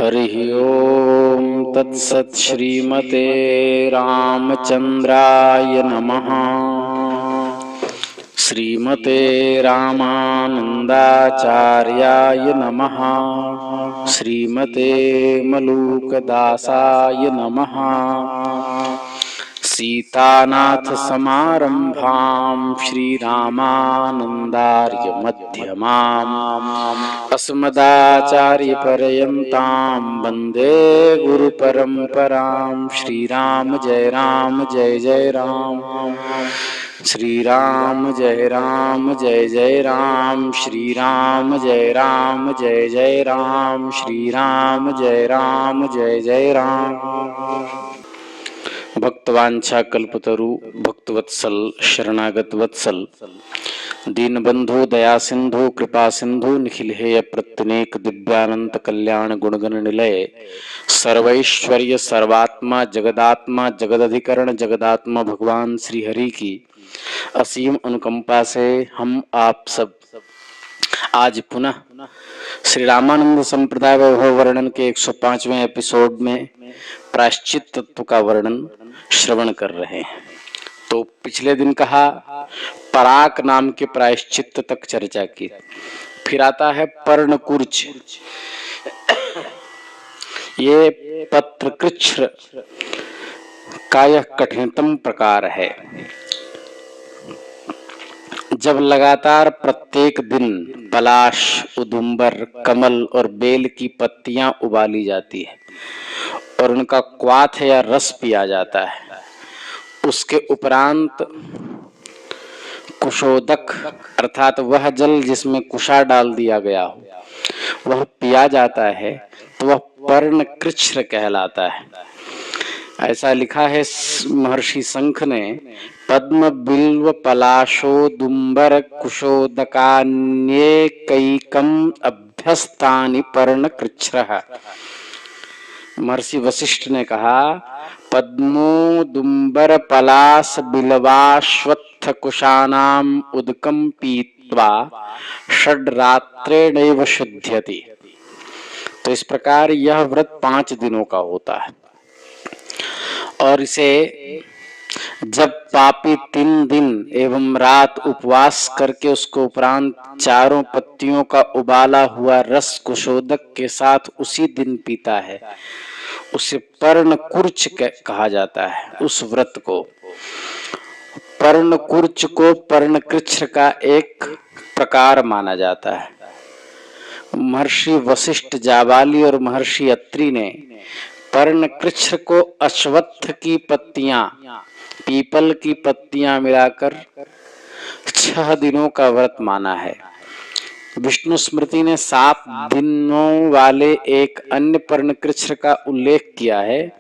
हरिः ओम तत्सत्। श्रीमते रामचंद्राय नमः। श्रीमते रामानंदाचार्याय नमः। श्रीमते मलूकदासाय नमः। सीतानाथ समारंभां श्रीरामानंदार्य मध्यमाम् अस्मदाचार्यपर्यन्तां वन्दे गुरुपरम्परां। श्रीराम जय राम जय जय राम। श्रीराम जय राम जय जय राम। श्रीराम जय राम जय जय राम। श्रीराम जय राम जय जय राम। भक्तवांछा कल्पतरु भक्तवत्सल शरणागत वत्सल दीनबंधु दया सिंधु कृपा सिंधु निखिल हेय प्रत्यनेक दिव्यानंत कल्याण गुणगण निलय सर्वैश्वर्य सर्वात्मा जगदात्मा जगदधिकरण जगदात्मा भगवान श्री हरि की असीम अनुकंपा से हम आप सब आज पुनः श्री रामानंद संप्रदाय वैभव वर्णन के 105वें एपिसोड में प्रायश्चित तत्व का वर्णन श्रवण कर रहे हैं। तो पिछले दिन कहा पराक नाम के प्रायश्चित तक चर्चा की। फिर आता है पर्णकुर्च। ये पत्रकृच्छ का यह कठिनतम प्रकार है। जब लगातार प्रत्येक दिन पलाश उदुम्बर कमल और बेल की पत्तियां उबाली जाती है और उनका क्वाथ या रस पिया जाता है, उसके उपरांत कुशोदक अर्थात वह जल जिसमें कुशा डाल दिया गया हो वह पिया जाता है, तो वह पर्णकृच्छ कहलाता है। ऐसा लिखा है महर्षि शंख ने, पद्म बिल्व पलाशोदुम्बर कुशोदकान्येकैकम अभ्यस्तानि पर्णकृच्छ्रः। महर्षि वशिष्ठ ने कहा, पद्मोदुम्बर पलाश बिल्वाश्वत्थ कुशानाम उदकम पीत्वा षड्रात्रेणैव शुध्यति। तो इस प्रकार यह व्रत 5 दिनों का होता है और इसे जब पापी 3 दिन एवं रात उपवास करके उसको उपरांत चारों पत्तियों का उबाला हुआ रस कुशोदक के साथ उसी दिन पीता है, उसे पर्णकुर्च कहा जाता है। उस व्रत को पर्णकुर्च को पर्णकृच्छ का एक प्रकार माना जाता है। महर्षि वशिष्ठ जाबाली और महर्षि अत्रि ने पर्णकृच्छ को अश्वत्थ की पत्तियां पीपल की पत्तियां मिलाकर 6 दिनों का व्रत माना है। विष्णु स्मृति ने 7 दिनों वाले एक अन्य पर्णकृच्छ का उल्लेख किया है।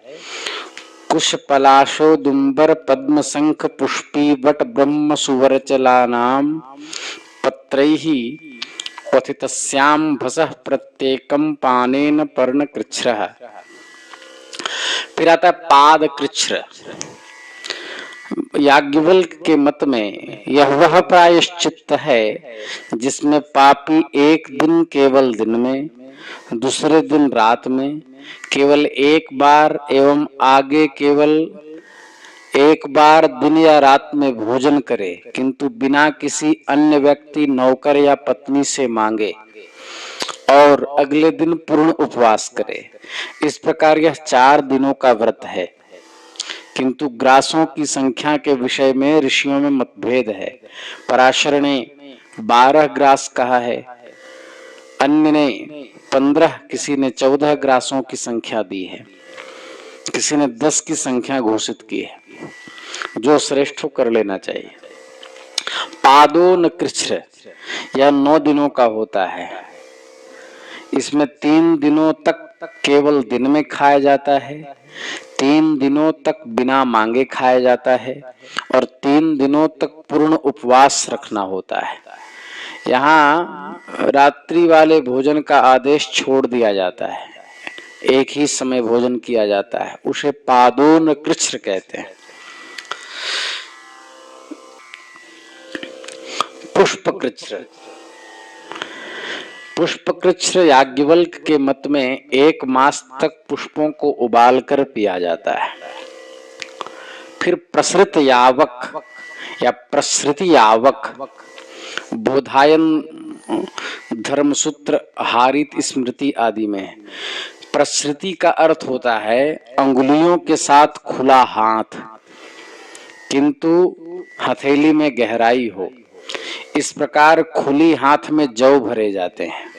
कुश पलाशोदुम्बर पद्म शंख पुष्पी वट ब्रह्म सुवरचलानाम पत्रैहि क्वथितस्याम भसः प्रत्येकम पानेन पर्णकृच्छ्रः। फिर आता है पादकृच्छ। याज्ञवल्क्य के मत में यह वह प्रायश्चित्त है जिसमें पापी एक दिन केवल दिन में, दूसरे दिन रात में केवल एक बार एवं आगे केवल एक बार दिन या रात में भोजन करे, किंतु बिना किसी अन्य व्यक्ति नौकर या पत्नी से मांगे, और अगले दिन पूर्ण उपवास करे। इस प्रकार यह 4 दिनों का व्रत है। किंतु ग्रासों की संख्या के विषय में ऋषियों में मतभेद है। पराशर ने 12 ग्रास कहा है, अन्य ने 15, किसी ने 14 ग्रासों की संख्या दी है, किसी ने 10 की संख्या घोषित की है। जो श्रेष्ठ कर लेना चाहिए। पादोनकृच्छ यह 9 दिनों का होता है। इसमें 3 दिनों तक केवल दिन में खाया जाता है, 3 दिनों तक बिना मांगे खाया जाता है और 3 दिनों तक पूर्ण उपवास रखना होता है। यहाँ रात्रि वाले भोजन का आदेश छोड़ दिया जाता है, एक ही समय भोजन किया जाता है, उसे पादोनकृच्छ कहते हैं। पुष्पकृच्छ पुष्पकृच्छ याज्ञवल्क्य के मत में 1 मास तक पुष्पों को उबालकर पिया जाता है। फिर प्रसृत यावक या प्रसृति यावक बोधायन धर्मसूत्र हारित स्मृति आदि में प्रसृति का अर्थ होता है अंगुलियों के साथ खुला हाथ, किंतु हथेली में गहराई हो। इस प्रकार खुली हाथ में जौ भरे जाते हैं।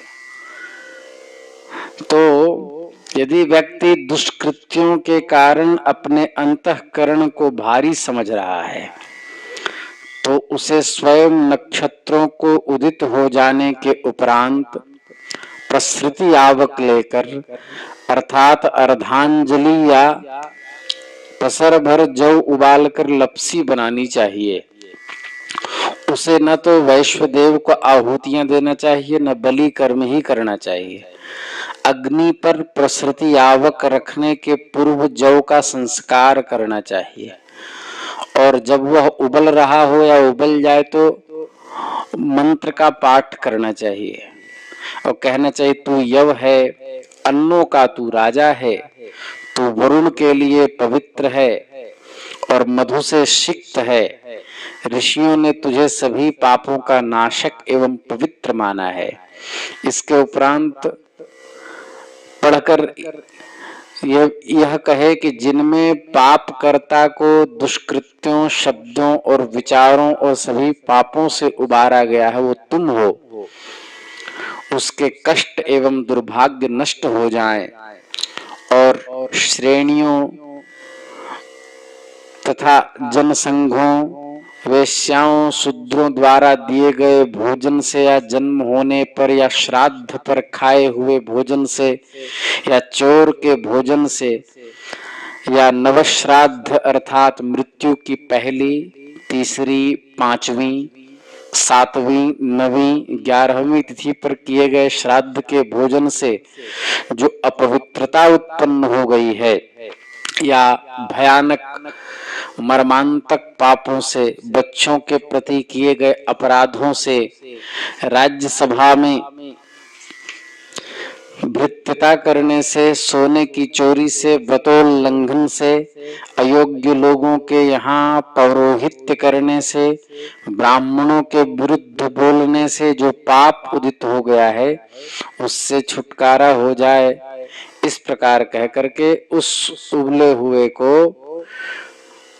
तो यदि व्यक्ति दुष्कृत्यों के कारण अपने अंतःकरण को भारी समझ रहा है तो उसे स्वयं नक्षत्रों को उदित हो जाने के उपरांत प्रसृति आवक लेकर अर्थात अर्धांजलि या पसर भर जौ उबालकर लपसी बनानी चाहिए। उसे न तो वैश्वदेव को आहुतियां देना चाहिए, न बलि कर्म ही करना चाहिए। अग्नि पर प्रसृति आवक रखने के पूर्व जौ का संस्कार करना चाहिए और जब वह उबल रहा हो या उबल जाए तो मंत्र का पाठ करना चाहिए और कहना चाहिए, तू यव है, अन्नों का तू राजा है, तू वरुण के लिए पवित्र है और मधु से सिक्त है। ऋषियों ने तुझे सभी पापों का नाशक एवं पवित्र माना है। इसके उपरांत पढ़कर यह कहे कि जिनमें पापकर्ता को दुष्कृत्यों, शब्दों और विचारों और सभी पापों से उबारा गया है वो तुम हो। उसके कष्ट एवं दुर्भाग्य नष्ट हो जाएं और श्रेणियों तथा जनसंघों, वेश्याओं, शूद्रों द्वारा दिए गए भोजन से या जन्म होने पर या श्राद्ध पर खाए हुए भोजन से या चोर के भोजन से या नवश्राद्ध अर्थात मृत्यु की पहली, तीसरी, 5वीं, 7वीं, 9वीं, 11वीं तिथि पर किए गए श्राद्ध के भोजन से जो अपवित्रता उत्पन्न हो गई है या भयानक मर्मांतक पापों से, बच्चों के प्रति किए गए अपराधों से, राज्यसभा में भृत्यता करने से, सोने की चोरी से, व्रतोल्लंघन से, अयोग्य लोगों के यहाँ पौरोहित्य करने से, ब्राह्मणों के विरुद्ध बोलने से जो पाप उदित हो गया है उससे छुटकारा हो जाए। इस प्रकार कह करके उस उबले हुए को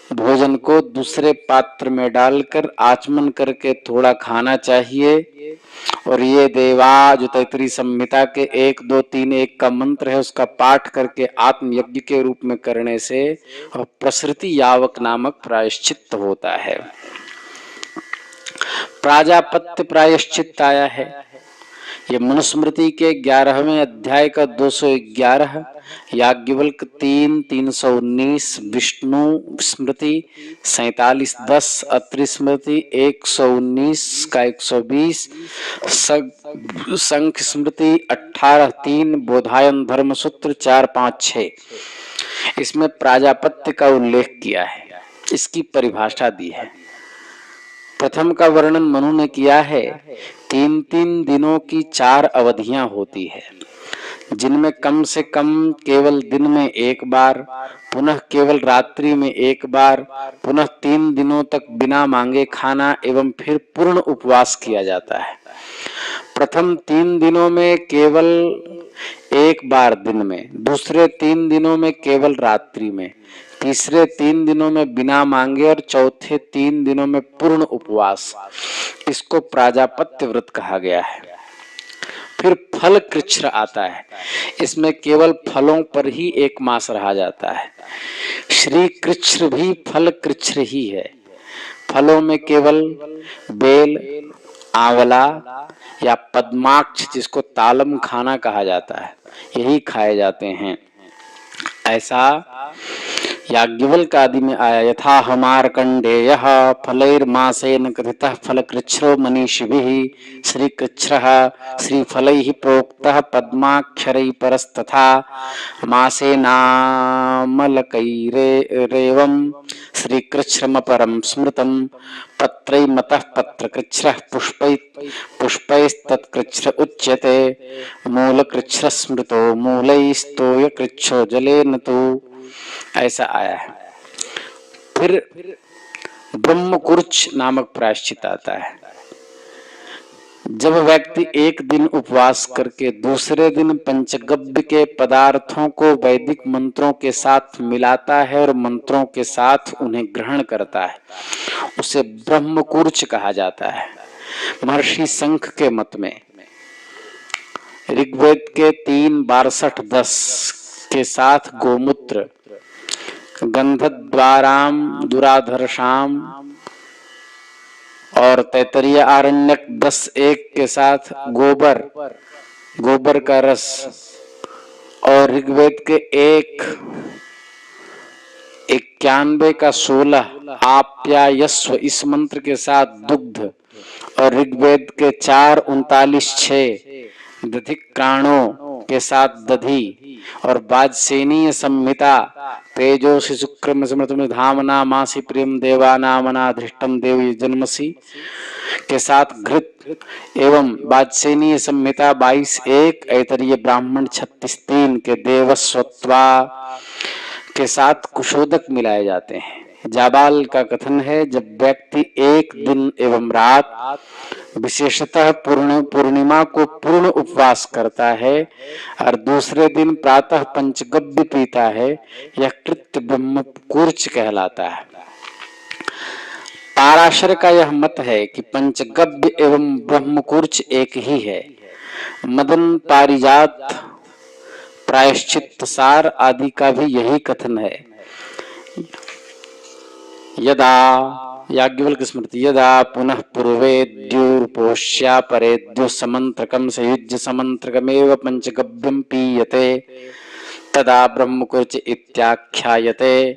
भोजन को दूसरे पात्र में डालकर आचमन करके थोड़ा खाना चाहिए। और ये देवा जो तैतरी संहिता के 1, 2, 3, 1 का मंत्र है उसका पाठ करके आत्मयज्ञ के रूप में करने से प्रसृति यावक नामक प्रायश्चित्त होता है। प्राजापत्य प्रायश्चित्त आया है, ये मनुस्मृति के 11वें अध्याय का 211, याज्ञवल्क्य 3, 319, विष्णु स्मृति 47:10, अत्रि स्मृति 119 का 120, संख्य स्मृति 18:3, बोधायन धर्मसूत्र 4-5-6। इसमें प्राजापत्य का उल्लेख किया है, इसकी परिभाषा दी है। प्रथम का वर्णन मनु ने किया है। 3-3 दिनों की 4 अवधियां होती है जिनमें कम से कम केवल दिन में 1 बार, पुनः केवल रात्रि में 1 बार, पुनः 3 दिनों तक बिना मांगे खाना एवं फिर पूर्ण उपवास किया जाता है। प्रथम 3 दिनों में केवल 1 बार दिन में, दूसरे 3 दिनों में केवल रात्रि में, तीसरे 3 दिनों में बिना मांगे और चौथे 3 दिनों में पूर्ण उपवास। इसको प्राजापत्य व्रत कहा गया है। फिर फल कृच्छ आता है, इसमें केवल फलों पर ही 1 मास रहा जाता है। श्री कृच्छ भी फल कृच्छ ही है। फलों में केवल बेल, आंवला या पद्माक्ष जिसको तालम खाना कहा जाता है यही खाए जाते हैं। ऐसा याज्ञवल्क्य आदि में आया यथा हमार कंडेय फलैर्मासेन कथितः फलकृच्छ्रो मनीषिभिः श्रीकृच्छ्रः श्रीफलैः प्रोक्तः पद्माक्षरैः परस्तथा मासेनामलकैरेवं श्रीकृच्छ्रमपरं स्मृतं पत्रैर्मतः पत्रकृच्छ्रः पुष्पैस्तत्कृच्छ्र उच्यते मूलकृच्छ्र स्मृतो मूलैस्तोयकृच्छो जलेन तु। ऐसा आया है। फिर ब्रह्मकुर्च नामक प्रायश्चित आता है। जब व्यक्ति एक दिन उपवास करके दूसरे दिन पंचगव्य के पदार्थों को वैदिक मंत्रों के साथ मिलाता है और मंत्रों के साथ उन्हें ग्रहण करता है, उसे ब्रह्मकुर्च कहा जाता है। महर्षि शंख के मत में ऋग्वेद के 3:62-10 के साथ गोमूत्र, गंधद्वाराम दुराधर्षाम और तैतरीय आरण्यक 10:1 के साथ गोबर का रस और ऋग्वेद के 1:91 का 16 आप्यायस्व इस मंत्र के साथ दुग्ध और ऋग्वेद के 4:39-6 दधिक्राणों के साथ दधि और वाजसेनीय संहिता तेजोसि शुक्रम समृतम धामना मासी प्रियम देवानामना धृष्टम देवी जन्मसी के साथ घृत एवं वाजसेनीय संहिता 22:1 ऐतरीय ब्राह्मण 36:3 के देवस्वत्वा के साथ कुशोदक मिलाए जाते हैं। जाबाल का कथन है, जब व्यक्ति एक दिन एवं रात विशेषतः पूर्णिमा को पूर्ण उपवास करता है और दूसरे दिन प्रातः पंचगव्य पीता है, यह कृत्य ब्रह्मकुर्च कहलाता है। पाराशर का यह मत है कि पंचगव्य एवं ब्रह्मकुर्च एक ही है। मदन पारिजात प्रायश्चित सार आदि का भी यही कथन है। यदा याज्ञवल्क्य स्मृति यदा पुनः पूर्वेद्युर्पोष्या परेद्यु समंत्रकम संयुज्य समंत्रकमेव पंचगव्यम पीयते तदा ब्रह्मकुर्च इत्याख्यायते।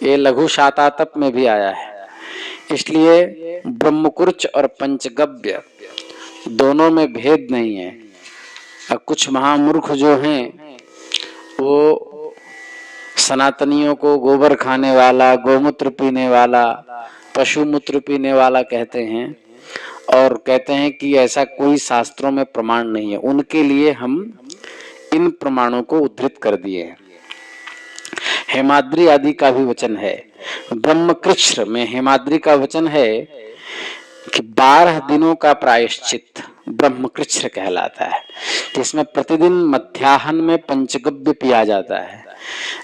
ये लघु शातातप में भी आया है। इसलिए ब्रह्मकुर्च और पंचगव्य दोनों में भेद नहीं है। और कुछ महामूर्ख जो हैं वो सनातनियों को गोबर खाने वाला, गोमूत्र पीने वाला, पशु मूत्र पीने वाला कहते हैं और कहते हैं कि ऐसा कोई शास्त्रों में प्रमाण नहीं है। उनके लिए हम इन प्रमाणों को उद्धृत कर दिए हैं। हेमाद्रि आदि का भी वचन है। ब्रह्मकृच्छ में हेमाद्रि का वचन है कि 12 दिनों का प्रायश्चित ब्रह्मकृच्छ कहलाता है, जिसमें प्रतिदिन मध्याह्न में पंचगव्य पिया जाता है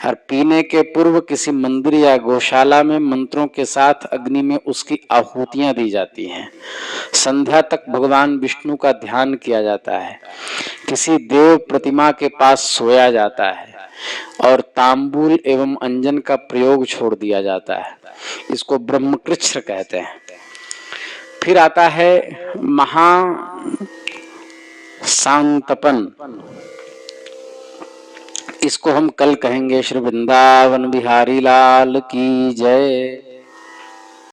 और पीने के पूर्व किसी मंदिर या गौशाला में मंत्रों के साथ अग्नि में उसकी आहुतियां दी जाती हैं। संध्या तक भगवान विष्णु का ध्यान किया जाता है, किसी देव प्रतिमा के पास सोया जाता है और तांबूल एवं अंजन का प्रयोग छोड़ दिया जाता है। इसको ब्रह्मकृच्छ कहते हैं। फिर आता है महासांतपन। इसको हम कल कहेंगे। श्री वृंदावन बिहारी लाल की जय।